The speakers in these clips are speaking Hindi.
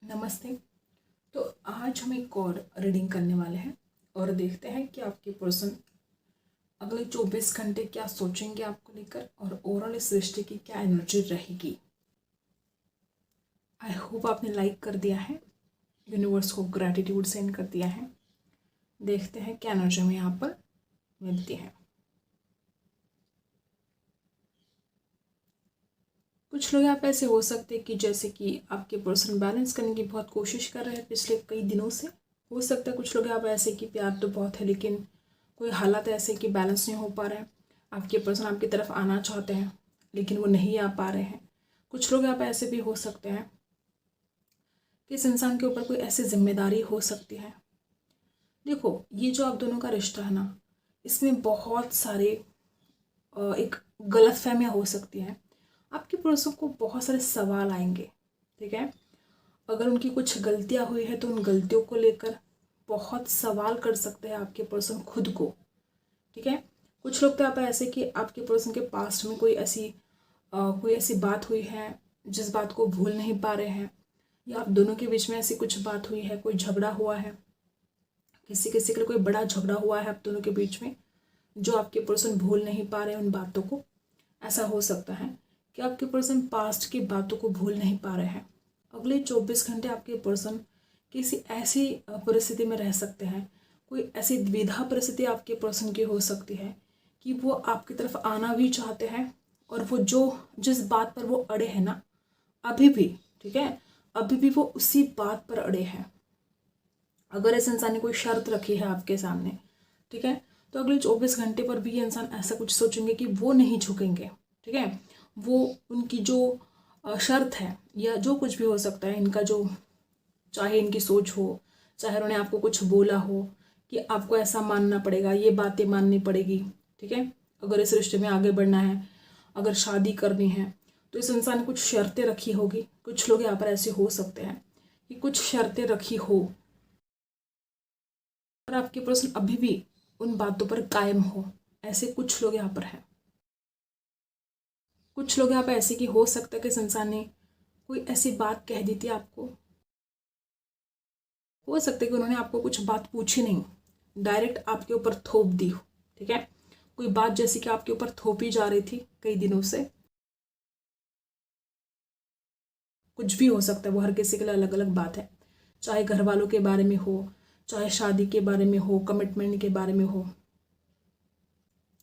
नमस्ते। तो आज हम एक और रीडिंग करने वाले हैं और देखते हैं कि आपके पर्सन अगले 24 घंटे क्या सोचेंगे आपको लेकर और ओवरऑल इस रिश्ते की क्या एनर्जी रहेगी। आई होप आपने लाइक कर दिया है, यूनिवर्स को ग्रैटिट्यूड सेंड कर दिया है। देखते हैं क्या एनर्जी में यहाँ पर मिलती है। कुछ लोग यहाँ पे ऐसे हो सकते हैं कि जैसे कि आपके पर्सन बैलेंस करने की बहुत कोशिश कर रहे हैं पिछले कई दिनों से। हो सकता है कुछ लोग यहाँ पे ऐसे कि प्यार तो बहुत है लेकिन कोई हालात ऐसे कि बैलेंस नहीं हो पा रहे हैं। आपके पर्सन आपकी तरफ आना चाहते हैं लेकिन वो नहीं आ पा रहे हैं। कुछ लोग यहाँ पे ऐसे भी हो सकते हैं कि इस इंसान के ऊपर कोई ऐसी जिम्मेदारी हो सकती है। देखो, ये जो आप दोनों का रिश्ता है ना, इसमें बहुत सारे एक गलतफहमियाँ हो सकती हैं। आपके पर्सन को बहुत सारे सवाल आएंगे, ठीक है। अगर उनकी कुछ गलतियाँ हुई है तो उन गलतियों को लेकर बहुत सवाल कर सकते हैं आपके पर्सन खुद को, ठीक है। कुछ लोग तो आप ऐसे कि आपके पर्सन के पास्ट में कोई ऐसी बात हुई है जिस बात को भूल नहीं पा रहे हैं, या आप दोनों के बीच में ऐसी कुछ बात हुई है, कोई झगड़ा हुआ है, किसी किसी के लिए कोई बड़ा झगड़ा हुआ है आप दोनों के बीच में जो आपके पर्सन भूल नहीं पा रहे हैं उन बातों को। ऐसा हो सकता है कि आपके पर्सन पास्ट की बातों को भूल नहीं पा रहे हैं। अगले 24 घंटे आपके पर्सन किसी ऐसी परिस्थिति में रह सकते हैं, कोई ऐसी द्विधा परिस्थिति आपके पर्सन की हो सकती है कि वो आपकी तरफ आना भी चाहते हैं और वो जिस बात पर वो अड़े हैं ना अभी भी, ठीक है, अभी भी वो उसी बात पर अड़े हैं। अगर इस इंसान ने कोई शर्त रखी है आपके सामने, ठीक है, तो अगले 24 घंटे पर भी ये इंसान ऐसा कुछ सोचेंगे कि वो नहीं झुकेंगे, ठीक है। वो उनकी जो शर्त है या जो कुछ भी हो सकता है इनका, जो चाहे इनकी सोच हो, चाहे उन्होंने आपको कुछ बोला हो कि आपको ऐसा मानना पड़ेगा, ये बातें माननी पड़ेगी, ठीक है। अगर इस रिश्ते में आगे बढ़ना है, अगर शादी करनी है, तो इस इंसान ने कुछ शर्तें रखी होगी। कुछ लोग यहाँ पर ऐसे हो सकते हैं कि कुछ शर्तें रखी हो और आपके पर्सन अभी भी उन बातों पर कायम हो। ऐसे कुछ लोग यहाँ पर हैं। कुछ लोग यहाँ पर ऐसे कि हो सकता है कि इस इंसान ने कोई ऐसी बात कह दी थी आपको, हो सकता है कि उन्होंने आपको कुछ बात पूछी नहीं, डायरेक्ट आपके ऊपर थोप दी हो, ठीक है। कोई बात जैसी कि आपके ऊपर थोपी जा रही थी कई दिनों से। कुछ भी हो सकता है, वो हर किसी के लिए अलग अलग बात है, चाहे घर वालों के बारे में हो, चाहे शादी के बारे में हो, कमिटमेंट के बारे में हो।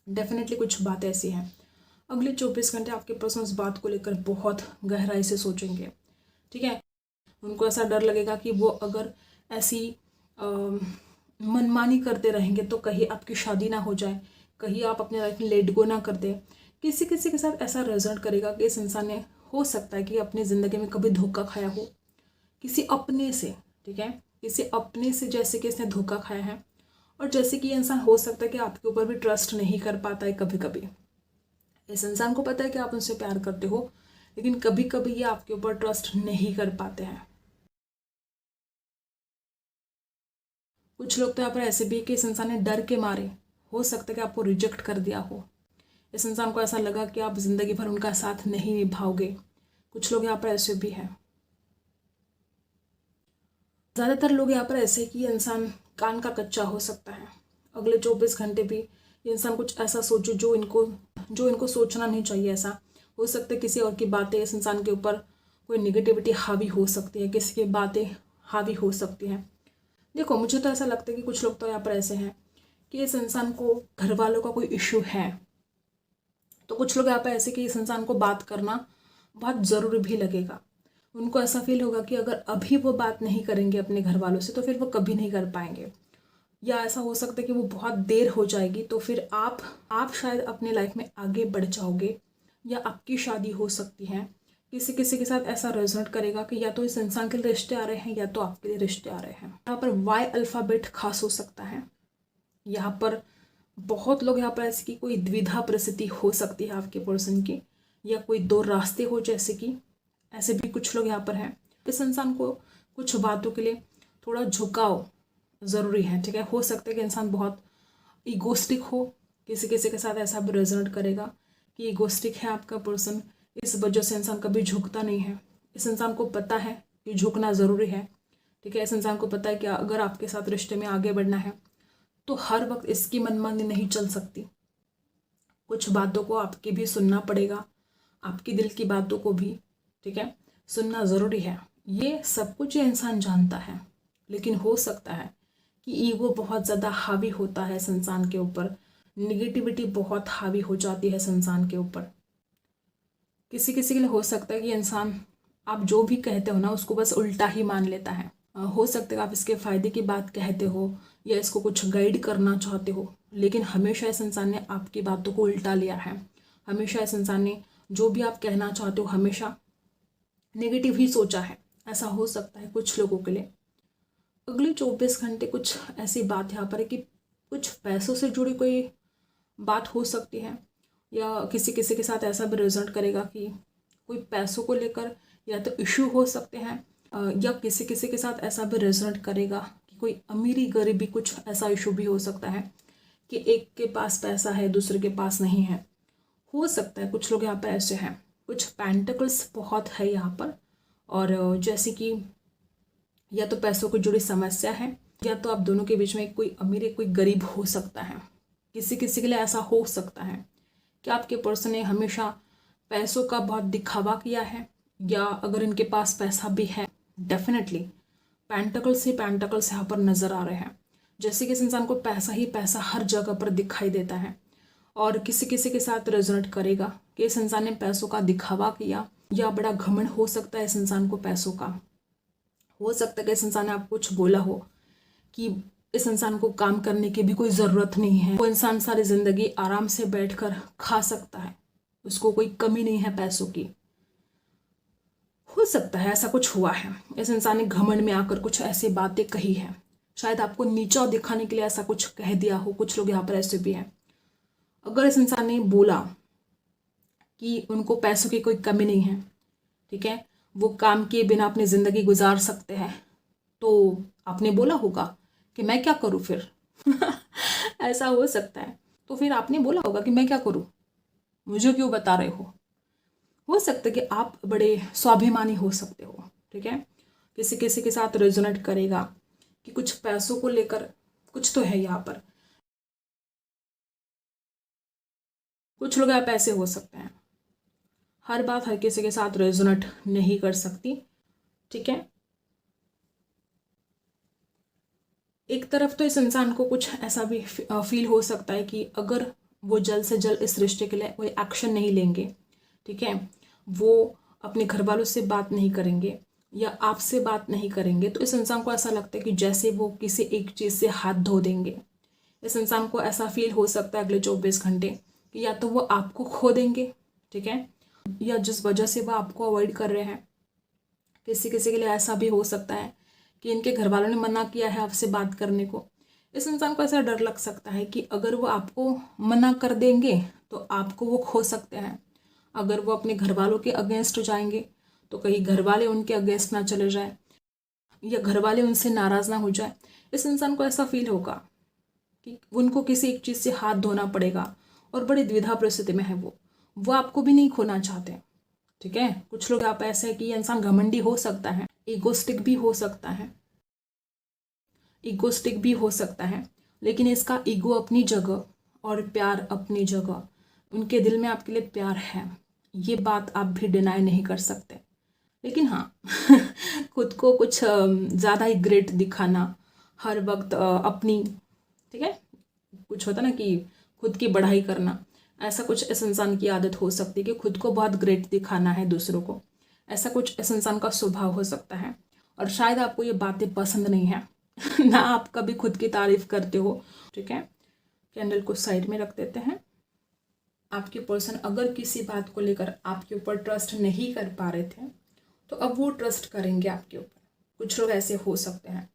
डेफिनेटली कुछ बात ऐसी है। अगले 24 घंटे आपके पर्सन उस बात को लेकर बहुत गहराई से सोचेंगे, ठीक है। उनको ऐसा डर लगेगा कि वो अगर ऐसी मनमानी करते रहेंगे तो कहीं आपकी शादी ना हो जाए, कहीं आप अपने लाइफ में लेट गो ना कर दे। किसी किसी के साथ ऐसा रिजल्ट करेगा कि इस इंसान ने, हो सकता है कि अपनी ज़िंदगी में कभी धोखा खाया हो किसी अपने से, ठीक है, किसी अपने से, जैसे कि इसने धोखा खाया है। और जैसे कि ये इंसान हो सकता है कि आपके ऊपर भी ट्रस्ट नहीं कर पाता है कभी कभी। इस इंसान को पता है कि आप उनसे प्यार करते हो लेकिन कभी कभी ये आपके ऊपर ट्रस्ट नहीं कर पाते हैं। कुछ लोग तो यहाँ पर ऐसे भी कि इस इंसान ने डर के मारे, हो सकता है कि आपको रिजेक्ट कर दिया हो। इस इंसान को ऐसा लगा कि आप जिंदगी भर उनका साथ नहीं निभाओगे। कुछ लोग यहाँ पर ऐसे भी हैं। ज़्यादातर लोग यहाँ पर ऐसे कि ये इंसान कान का कच्चा हो सकता है। अगले 24 घंटे भी ये इंसान कुछ ऐसा सोचो जो इनको सोचना नहीं चाहिए। ऐसा हो सकता है किसी और की बातें इस इंसान के ऊपर, कोई निगेटिविटी हावी हो सकती है, किसी की बातें हावी हो सकती हैं। देखो, मुझे तो ऐसा लगता है कि कुछ लोग तो यहाँ पर ऐसे हैं कि इस इंसान को घर वालों का कोई इश्यू है, तो कुछ लोग यहाँ पर ऐसे कि इस इंसान को बात करना बहुत ज़रूरी भी लगेगा। उनको ऐसा फील होगा कि अगर अभी वो बात नहीं करेंगे अपने घर वालों से तो फिर वो कभी नहीं कर पाएंगे। या ऐसा हो सकता है कि वो बहुत देर हो जाएगी तो फिर आप शायद अपने लाइफ में आगे बढ़ जाओगे या आपकी शादी हो सकती है। किसी किसी के साथ ऐसा रेजोनेट करेगा कि या तो इस इंसान के लिए रिश्ते आ रहे हैं या तो आपके लिए रिश्ते आ रहे हैं। यहाँ पर वाई अल्फ़ाबेट खास हो सकता है। यहाँ पर बहुत लोग यहाँ पर ऐसे कि कोई द्विधा परिस्थिति हो सकती है आपके पर्सन की, या कोई दो रास्ते हो जैसे कि, ऐसे भी कुछ लोग यहाँ पर हैं। इस इंसान को कुछ बातों के लिए थोड़ा झुकाव ज़रूरी है, ठीक है। हो सकता है कि इंसान बहुत ईगोस्टिक हो, किसी किसी के साथ ऐसा भी रेजोनेट करेगा कि ईगोस्टिक है आपका पर्सन, इस वजह से इंसान कभी झुकता नहीं है। इस इंसान को पता है कि झुकना ज़रूरी है। ठीक है, इस इंसान को पता है कि अगर आपके साथ रिश्ते में आगे बढ़ना है तो हर वक्त इसकी मनमानी नहीं चल सकती। कुछ बातों को आपके भी सुनना पड़ेगा, आपकी दिल की बातों को भी, ठीक है, सुनना ज़रूरी है। ये सब कुछ ये इंसान जानता है, लेकिन हो सकता है कि ईगो बहुत ज़्यादा हावी होता है इस इंसान के ऊपर, निगेटिविटी बहुत हावी हो जाती है इस इंसान के ऊपर। किसी किसी के लिए हो सकता है कि इंसान आप जो भी कहते हो ना उसको बस उल्टा ही मान लेता है। हो सकता है आप इसके फ़ायदे की बात कहते हो या इसको कुछ गाइड करना चाहते हो, लेकिन हमेशा इस इंसान ने आपकी बातों को उल्टा लिया है। हमेशा इस इंसान ने जो भी आप कहना चाहते हो हमेशा नेगेटिव ही सोचा है। ऐसा हो सकता है कुछ लोगों के लिए। अगले 24 घंटे कुछ ऐसी बात यहाँ पर है कि कुछ पैसों से जुड़ी कोई बात हो सकती है, या किसी किसी के साथ ऐसा भी रिजल्ट करेगा कि कोई पैसों को लेकर या तो इशू हो सकते हैं, या किसी किसी के साथ ऐसा भी रिजल्ट करेगा कि कोई अमीरी गरीबी कुछ ऐसा इशू भी हो सकता है कि एक के पास पैसा है दूसरे के पास नहीं है। हो सकता है कुछ लोग यहाँ पर ऐसे हैं। कुछ पेंटिकल्स बहुत है यहाँ पर, और जैसे कि या तो पैसों को जुड़ी समस्या है, या तो आप दोनों के बीच में कोई अमीर कोई गरीब हो सकता है। किसी किसी के लिए ऐसा हो सकता है कि आपके पर्सन ने हमेशा पैसों का बहुत दिखावा किया है, या अगर इनके पास पैसा भी है डेफिनेटली पेंटिकल्स ही पेंटिकल्स यहाँ पर नज़र आ रहे हैं। जैसे कि इस इंसान को पैसा ही पैसा हर जगह पर दिखाई देता है, और किसी किसी के साथ रेजोनेट करेगा कि इस इंसान ने पैसों का दिखावा किया, या बड़ा घमंड हो सकता है इस इंसान को पैसों का। हो सकता है कि इस इंसान ने आपको कुछ बोला हो कि इस इंसान को काम करने की भी कोई ज़रूरत नहीं है, वो इंसान सारी ज़िंदगी आराम से बैठकर खा सकता है, उसको कोई कमी नहीं है पैसों की। हो सकता है ऐसा कुछ हुआ है, इस इंसान ने घमंड में आकर कुछ ऐसी बातें कही है, शायद आपको नीचा दिखाने के लिए ऐसा कुछ कह दिया हो। कुछ लोग यहाँ पर ऐसे भी हैं। अगर इस इंसान ने बोला कि उनको पैसों की कोई कमी नहीं है, ठीक है, वो काम किए बिना अपनी ज़िंदगी गुजार सकते हैं, तो आपने बोला होगा कि मैं क्या करूँ फिर ऐसा हो सकता है। तो फिर आपने बोला होगा कि मैं क्या करूँ, मुझे क्यों बता रहे हो सकता है कि आप बड़े स्वाभिमानी हो सकते हो, ठीक है। किसी किसी के साथ रेजोनेट करेगा कि कुछ पैसों को लेकर कुछ तो है यहाँ पर। कुछ लोग आप ऐसे हो सकते हैं। हर बात हर किसी के साथ रेजोनेट नहीं कर सकती, ठीक है। एक तरफ तो इस इंसान को कुछ ऐसा भी फील हो सकता है कि अगर वो जल्द से जल्द इस रिश्ते के लिए कोई एक्शन नहीं लेंगे, ठीक है, वो अपने घर वालों से बात नहीं करेंगे या आपसे बात नहीं करेंगे, तो इस इंसान को ऐसा लगता है कि जैसे वो किसी एक चीज़ से हाथ धो देंगे। इस इंसान को ऐसा फील हो सकता है अगले 24 घंटे कि या तो वो आपको खो देंगे, ठीक है, या जिस वजह से वो आपको अवॉइड कर रहे हैं। किसी किसी के लिए ऐसा भी हो सकता है कि इनके घर वालों ने मना किया है आपसे बात करने को। इस इंसान को ऐसा डर लग सकता है कि अगर वो आपको मना कर देंगे तो आपको वो खो सकते हैं। अगर वो अपने घर वालों के अगेंस्ट जाएंगे तो कहीं घर वाले उनके अगेंस्ट ना चले जाए, या घर वाले उनसे नाराज़ ना हो जाए। इस इंसान को ऐसा फील होगा कि उनको किसी एक चीज़ से हाथ धोना पड़ेगा, और बड़ी द्विधा परिस्थिति में है वो आपको भी नहीं खोना चाहते, ठीक है। कुछ लोग आप ऐसे हैं कि ये इंसान घमंडी हो सकता है, ईगोस्टिक भी हो सकता है, लेकिन इसका ईगो अपनी जगह और प्यार अपनी जगह। उनके दिल में आपके लिए प्यार है, ये बात आप भी डिनाई नहीं कर सकते। लेकिन हाँ खुद को कुछ ज़्यादा ही ग्रेट दिखाना, हर वक्त अपनी, ठीक है, कुछ होता ना कि खुद की बढ़ाई करना, ऐसा कुछ इस इंसान की आदत हो सकती है कि खुद को बहुत ग्रेट दिखाना है दूसरों को। ऐसा कुछ इस इंसान का स्वभाव हो सकता है, और शायद आपको ये बातें पसंद नहीं है ना आप कभी खुद की तारीफ करते हो, ठीक है। कैंडल को साइड में रख देते हैं। आपके पर्सन अगर किसी बात को लेकर आपके ऊपर ट्रस्ट नहीं कर पा रहे थे तो अब वो ट्रस्ट करेंगे आपके ऊपर। कुछ लोग ऐसे हो सकते हैं।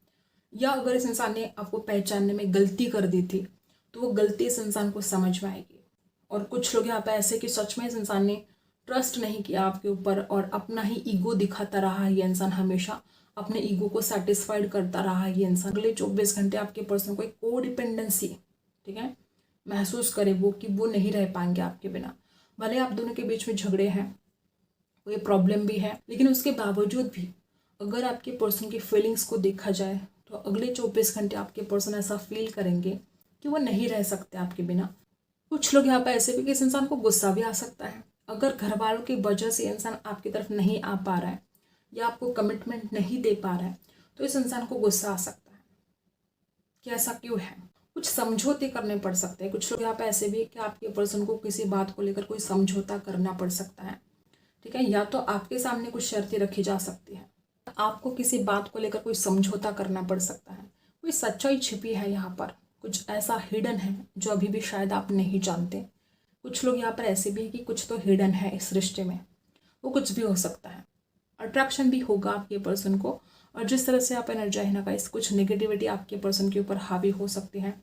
या अगर इस इंसान ने आपको पहचानने में गलती कर दी थी तो वो गलती इस इंसान को समझ में आएगी। और कुछ लोग यहाँ पे ऐसे कि सच में इस इंसान ने ट्रस्ट नहीं किया आपके ऊपर और अपना ही ईगो दिखाता रहा। ये इंसान हमेशा अपने ईगो को सेटिस्फाइड करता रहा। ये इंसान अगले 24 घंटे आपके पर्सन को एक कोडिपेंडेंसी, ठीक है, महसूस करे वो कि वो नहीं रह पाएंगे आपके बिना। भले आप दोनों के बीच में झगड़े हैं, कोई प्रॉब्लम भी है, लेकिन उसके बावजूद भी अगर आपके पर्सन की फीलिंग्स को देखा जाए तो अगले 24 घंटे आपके पर्सन ऐसा फील करेंगे कि वो नहीं रह सकते आपके बिना। कुछ लोग यहाँ पर ऐसे भी कि इस इंसान को गुस्सा भी आ सकता है। अगर घर वालों की वजह से इंसान आपकी तरफ नहीं आ पा रहा है या आपको कमिटमेंट नहीं दे पा रहा है तो इस इंसान को गुस्सा आ सकता है कि ऐसा क्यों है। कुछ समझौते करने पड़ सकते हैं। कुछ लोग यहाँ पे ऐसे भी कि आपके पर्सन को किसी बात को लेकर कोई समझौता करना पड़ सकता है, ठीक है। या तो आपके सामने कुछ शर्तें रखी जा सकती है, आपको किसी बात को लेकर कोई समझौता करना पड़ सकता है। कोई सच्चाई छिपी है यहाँ पर, कुछ ऐसा हिडन है जो अभी भी शायद आप नहीं जानते। कुछ लोग यहाँ पर ऐसे भी हैं कि कुछ तो हिडन है इस रिश्ते में, वो कुछ भी हो सकता है। अट्रैक्शन भी होगा आपके पर्सन को, और जिस तरह से आप एनर्जी है ना गाइस, कुछ नेगेटिविटी आपके पर्सन के ऊपर हावी हो सकती है,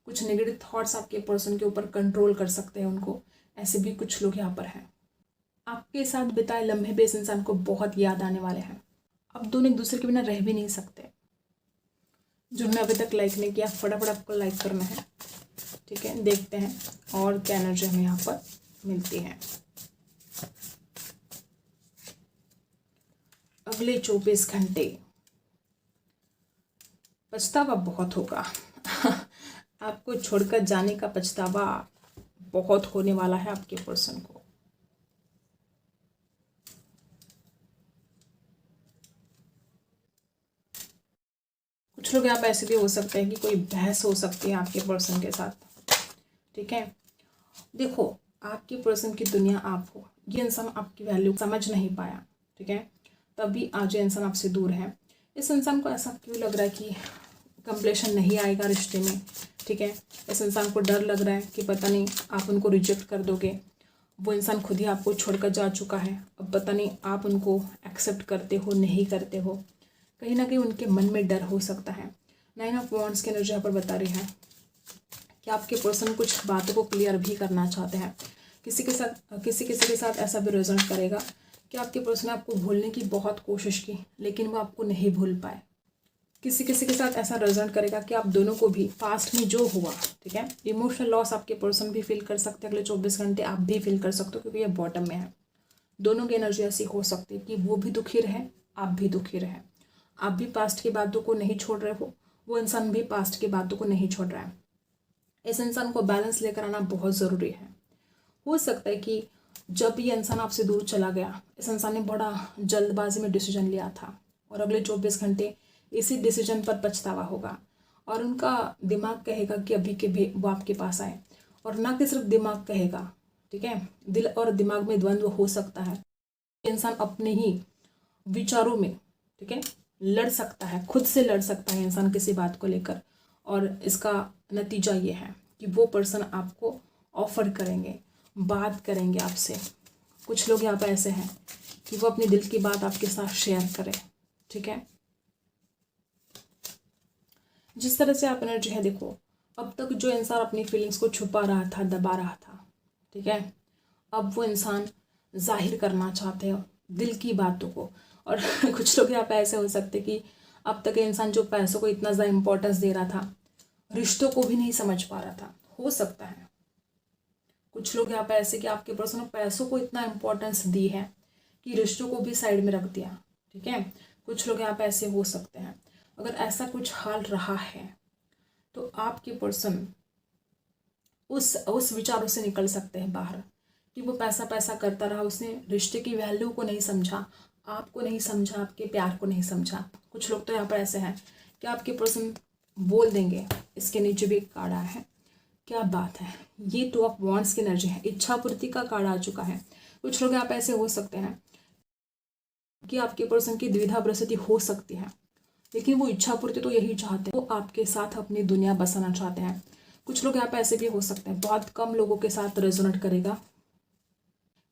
कुछ नेगेटिव थॉट्स आपके पर्सन के ऊपर कंट्रोल कर सकते हैं उनको। ऐसे भी कुछ लोग यहाँ पर हैं। आपके साथ बिताए लम्हे भी इस इंसान को बहुत याद आने वाले हैं। अब दोनों एक दूसरे के बिना रह भी नहीं सकते। जिन्होंने अभी तक लाइक नहीं किया फटाफट आपको लाइक करना है, ठीक है। देखते हैं और क्या एनर्जी हमें यहाँ पर मिलती है। अगले 24 घंटे पछतावा बहुत होगा आपको छोड़कर जाने का पछतावा बहुत होने वाला है आपके पर्सन को। कुछ लोग यहाँ पे ऐसे भी हो सकते हैं कि कोई बहस हो सकती है आपके पर्सन के साथ, ठीक है। देखो, आपके पर्सन की दुनिया आप हो, ये इंसान आपकी वैल्यू समझ नहीं पाया, ठीक है। तभी आज ये इंसान आपसे दूर है। इस इंसान को ऐसा क्यों लग रहा है कि कंप्लीशन नहीं आएगा रिश्ते में, ठीक है। इस इंसान को डर लग रहा है कि पता नहीं आप उनको रिजेक्ट कर दोगे। वो इंसान खुद ही आपको छोड़कर जा चुका है, अब पता नहीं आप उनको एक्सेप्ट करते हो नहीं करते हो। कहीं ना कहीं उनके मन में डर हो सकता है। 9 ऑफ वॉन्ड्स की एनर्जी यहाँ पर बता रही है कि आपके पर्सन कुछ बातों को क्लियर भी करना चाहते हैं। किसी के साथ ऐसा भी रेजोनेट करेगा कि आपके पर्सन ने आपको भूलने की बहुत कोशिश की लेकिन वो आपको नहीं भूल पाए। किसी के साथ ऐसा रेजोनेट करेगा कि आप दोनों को भी पास्ट में जो हुआ, ठीक है, इमोशनल लॉस आपके पर्सन भी फील कर सकते हैं। अगले 24 घंटे आप भी फील कर सकते हो क्योंकि ये बॉटम में है। दोनों की एनर्जी ऐसी हो सकती है कि वो भी दुखी रहे, आप भी दुखी रहे। आप भी पास्ट की बातों को नहीं छोड़ रहे हो, वो इंसान भी पास्ट की बातों को नहीं छोड़ रहा है। इस इंसान को बैलेंस लेकर आना बहुत ज़रूरी है। हो सकता है कि जब ये इंसान आपसे दूर चला गया, इस इंसान ने बड़ा जल्दबाजी में डिसीजन लिया था और अगले 24 घंटे इसी डिसीजन पर पछतावा होगा और उनका दिमाग कहेगा कि अभी के भी वो आपके पास आए। और ना कि सिर्फ दिमाग कहेगा, ठीक है, दिल और दिमाग में द्वंद्व हो सकता है। इंसान अपने ही विचारों में, ठीक है, लड़ सकता है, खुद से लड़ सकता है इंसान किसी बात को लेकर। और इसका नतीजा ये है कि वो पर्सन आपको ऑफर करेंगे, बात करेंगे आपसे। कुछ लोग यहाँ पर ऐसे हैं कि वो अपने दिल की बात आपके साथ शेयर करें, ठीक है। जिस तरह से आप एनर्जी है, देखो, अब तक जो इंसान अपनी फीलिंग्स को छुपा रहा था, दबा रहा था, ठीक है, अब वो इंसान जाहिर करना चाहते हो दिल की बातों को। और कुछ लोग यहाँ पे ऐसे हो सकते कि अब तक इंसान जो पैसों को इतना ज़्यादा इम्पोर्टेंस दे रहा था, रिश्तों को भी नहीं समझ पा रहा था, हो सकता है। कुछ लोग यहाँ पे ऐसे कि आपके पर्सन ने पैसों को इतना इम्पोर्टेंस दी है कि रिश्तों को भी साइड में रख दिया, ठीक है। कुछ लोग यहाँ पे ऐसे हो सकते हैं। अगर ऐसा कुछ हाल रहा है तो आपके पर्सन उस विचारों से निकल सकते हैं बाहर कि वो पैसा पैसा करता रहा, उसने रिश्ते की वैल्यू को नहीं समझा, आपको नहीं समझा, आपके प्यार को नहीं समझा। कुछ लोग तो यहाँ पर ऐसे हैं कि आपके पर्सन बोल देंगे। इसके नीचे भी एक कार्ड आया है, क्या बात है, ये 2 ऑफ वॉन्ड्स की एनर्जी है, इच्छा पूर्ति का कार्ड आ चुका है। कुछ लोग यहाँ पे ऐसे हो सकते हैं कि आपके पर्सन की द्विधा परिस्थिति हो सकती है लेकिन वो इच्छा पूर्ति तो यही चाहते हैं, वो आपके साथ अपनी दुनिया बसाना चाहते हैं। कुछ लोग यहाँ पे ऐसे भी हो सकते हैं, बहुत कम लोगों के साथ रेजोनेट करेगा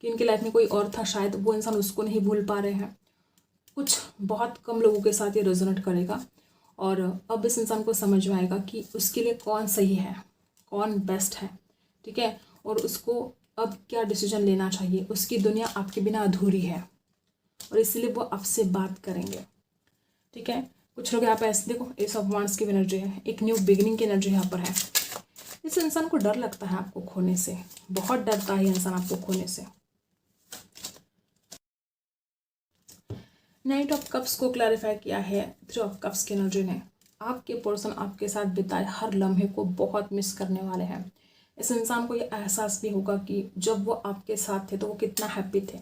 कि इनकी लाइफ में कोई और था, शायद वो इंसान उसको नहीं भूल पा रहे हैं। कुछ बहुत कम लोगों के साथ ये रेजोनेट करेगा और अब इस इंसान को समझ में आएगा कि उसके लिए कौन सही है, कौन बेस्ट है, ठीक है, और उसको अब क्या डिसीजन लेना चाहिए। उसकी दुनिया आपके बिना अधूरी है और इसलिए वो आपसे बात करेंगे, ठीक है। कुछ लोग यहाँ पे ऐसे, देखो, एस ऑफ वांड्स की एनर्जी है, एक न्यू बिगिनिंग की एनर्जी यहाँ पर है। इस इंसान को डर लगता है आपको खोने से, बहुत डरता है इंसान आपको खोने से। नाइट ऑफ कप्स को क्लैरिफाई किया है 3 ऑफ कप्स की एनर्जी ने। आपके पर्सन आपके साथ बिताए हर लम्हे को बहुत मिस करने वाले हैं। इस इंसान को ये एहसास भी होगा कि जब वो आपके साथ थे तो वो कितना हैप्पी थे,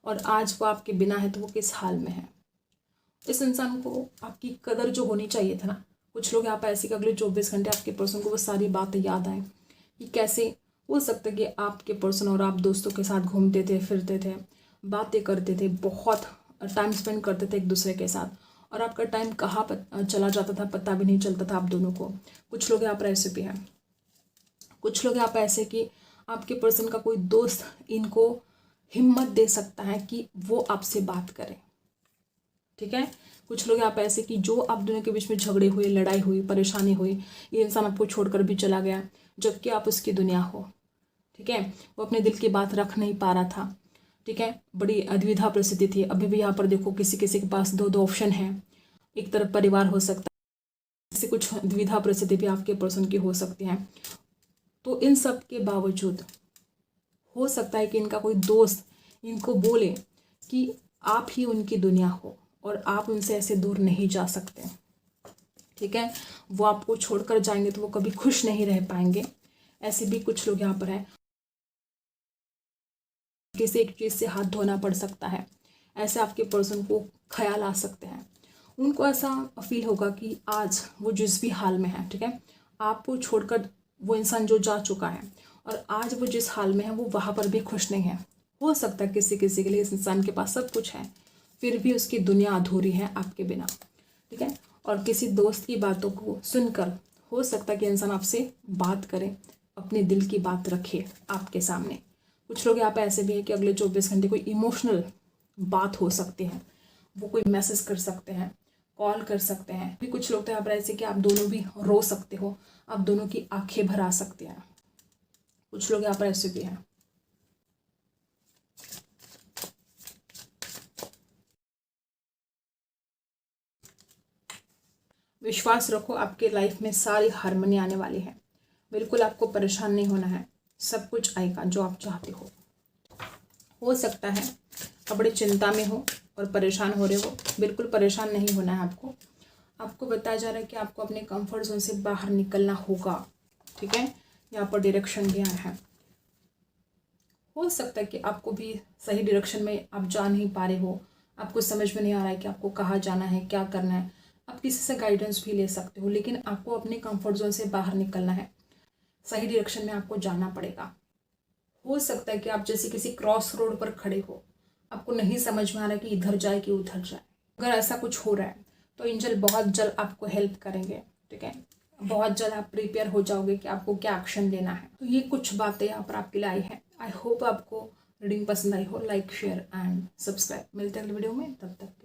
और आज वो आपके बिना है तो वो किस हाल में है। इस इंसान को आपकी कदर जो होनी चाहिए था ना, कुछ लोग यहाँ पर ऐसे कि अगले 24 घंटे आपके पर्सन को वो सारी बातें याद आए कि कैसे हो सकता है कि आपके पर्सन और आप दोस्तों के साथ घूमते थे, फिरते थे, बातें करते थे, बहुत टाइम स्पेंड करते थे एक दूसरे के साथ, और आपका टाइम कहाँ चला जाता था पता भी नहीं चलता था आप दोनों को। कुछ लोग यहाँ पर ऐसे भी हैं। कुछ लोग यहाँ पर ऐसे कि आपके पर्सन का कोई दोस्त इनको हिम्मत दे सकता है कि वो आपसे बात करें, ठीक है। कुछ लोग यहाँ पे ऐसे कि जो आप दोनों के बीच में झगड़े हुए, लड़ाई हुई, परेशानी हुई, ये इंसान आपको छोड़कर भी चला गया जबकि आप उसकी दुनिया हो, ठीक है। वो अपने दिल की बात रख नहीं पा रहा था, ठीक है। बड़ी दुविधा परिस्थिति थी। अभी भी यहाँ पर देखो किसी किसी के पास दो ऑप्शन है। एक तरफ परिवार हो सकता है, किसी कुछ दुविधा परिस्थिति भी आपके पर्सन की हो सकती है। तो इन सब के बावजूद हो सकता है कि इनका कोई दोस्त इनको बोले कि आप ही उनकी दुनिया हो और आप उनसे ऐसे दूर नहीं जा सकते, ठीक है। वो आपको छोड़कर जाएंगे तो वो कभी खुश नहीं रह पाएंगे। ऐसे भी कुछ लोग यहाँ पर हैं। किसी एक चीज़ से हाथ धोना पड़ सकता है, ऐसे आपके पर्सन को ख्याल आ सकते हैं। उनको ऐसा फील होगा कि आज वो जिस भी हाल में है, ठीक है, आपको छोड़कर वो इंसान जो जा चुका है और आज वो जिस हाल में है वो वहाँ पर भी खुश नहीं है। हो सकता है किसी किसी के लिए इस इंसान के पास सब कुछ है फिर भी उसकी दुनिया अधूरी है आपके बिना, ठीक है। और किसी दोस्त की बातों को सुनकर हो सकता है कि इंसान आपसे बात करे, अपने दिल की बात रखे आपके सामने। कुछ लोग यहाँ पे ऐसे भी हैं कि अगले 24 घंटे कोई इमोशनल बात हो सकती है, वो कोई मैसेज कर सकते हैं, कॉल कर सकते हैं। भी कुछ लोग तो यहाँ पर ऐसे कि आप दोनों भी रो सकते हो, आप दोनों की आंखें भरा सकते हैं। कुछ लोग यहाँ पर ऐसे भी हैं। विश्वास रखो, आपके लाइफ में सारी हारमोनी आने वाली है। बिल्कुल आपको परेशान नहीं होना है, सब कुछ आएगा जो आप चाहते हो सकता है आप बड़ी चिंता में हो और परेशान हो रहे हो, बिल्कुल परेशान नहीं होना है आपको। आपको बताया जा रहा है कि आपको अपने कंफर्ट जोन से बाहर निकलना होगा, ठीक है। यहाँ पर डायरेक्शन भी आया है। हो सकता है कि आपको भी सही डायरेक्शन में आप जा नहीं पा रहे हो, आपको समझ में नहीं आ रहा है कि आपको कहाँ जाना है, क्या करना है। आप किसी से गाइडेंस भी ले सकते हो, लेकिन आपको अपने कंफर्ट जोन से बाहर निकलना है, सही डायरेक्शन में आपको जाना पड़ेगा। हो सकता है कि आप जैसे किसी क्रॉस रोड पर खड़े हो, आपको नहीं समझ में आ रहा है कि इधर जाए कि उधर जाए। अगर ऐसा कुछ हो रहा है तो एंजल बहुत जल्द आपको हेल्प करेंगे, ठीक है। बहुत जल्द आप प्रिपेयर हो जाओगे कि आपको क्या एक्शन लेना है। तो ये कुछ बातें यहाँ पर आपके लिए आई है। आई होप आपको रीडिंग पसंद आई हो। Like, share and subscribe. मिलते हैं अगले वीडियो में, तब तक